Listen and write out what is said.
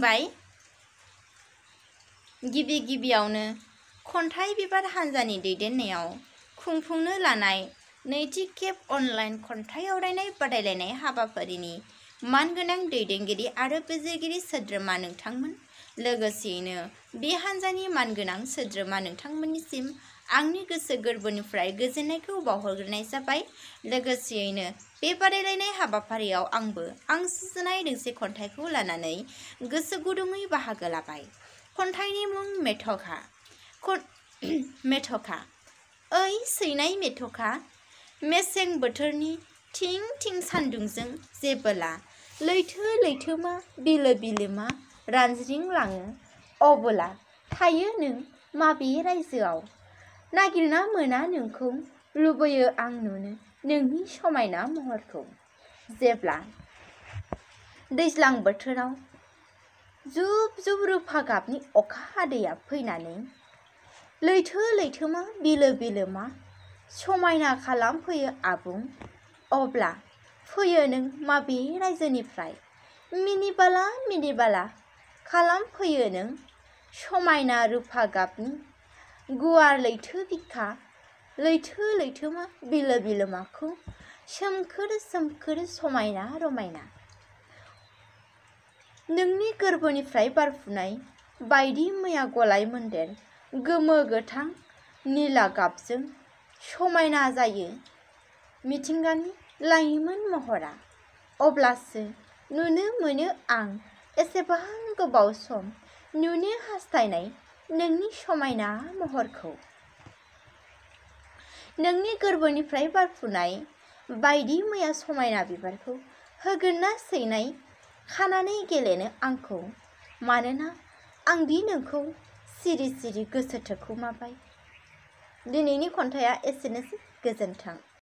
खुलुमबाय। गिबि गिबियावनो खन्थाइ बिबार हान्जानि दैदेननायाव खुंफुंनो लानाय नैथि खेब अनलाइन खन्थाइ आवरायनाय बादायलायनाय हाबाफारिनि मानगोनां दैदेनगिरि आरो बिजिरगिरि सोद्रोमा नोंथांमोन, लोगोसेयैनो बे हान्जानि मानगोनां सोद्रोमा नोंथांमोननिसिम आंनि गोसो गोरबोनिफ्राय गोजोननायखौ बावहरग्रोनाय जाबाय। लोगोसेयैनो बे बादायलायनाय हाबाफारियाव आंबो आं सुजुनाय दोंसे खन्थाइखौ लानानै गोसो गुदुङै बाहागो लाबाय। खन्थाइनि मुं मेथ'खा। मेथ'खा। ओइ सैनाय मेथ'खा, मेसें बोथोरनि थिं थिं सान्दुंजों जेबोला लैथो लैथोमा बिलो बिलोमा रानज्रिंलाङो, अबोला थायो नों माबे रायजोआव? नागिरना मोना नोंखौ, लुबैयो आं नुनो नोंनि समायना महरखौ। जेब्ला दैज्लां बोथोराव जुब जुब रुफा गाबनि अखा हादैया फैनानै लैथो लैथोमा बिलो बिलोमा समायना खालामफैयो आबुं, अब्ला फैयो नों माबे रायजोनिफ्राय? मिनिबाला मिनिबाला खालामफैयो नों समायना रुफा गाबनि गुवार लैथो बिखा, लैथो लैथोमा बिलो बिलोमाखौ सोमखोर सोमखोर समायना रमायना। नोंनि गोरबोनिफ्राय बारफुनाय बायदि मैया गलाय मोन्देर गोमो गोथां निला गाबजों समायना जायो मिथिंगानि लाइमोन महरा। अब्लासो नुनो मोनो आं एसेबां गोबाव सम नुनो हास्थायनाय नोंनि समायना महरखौ। नोंनि गोरबोनिफ्राय बारफुनाय बायदि मैया समायना बिबारखौ होगोन ना सैनाय खानानै गेलेनो आंखौ? मानोना आंदि नोंखौ सिरि सिरि गोसो थोखुमाबाय। दिनैनि खन्थाइया एसेनोसै। गोजोन्थों।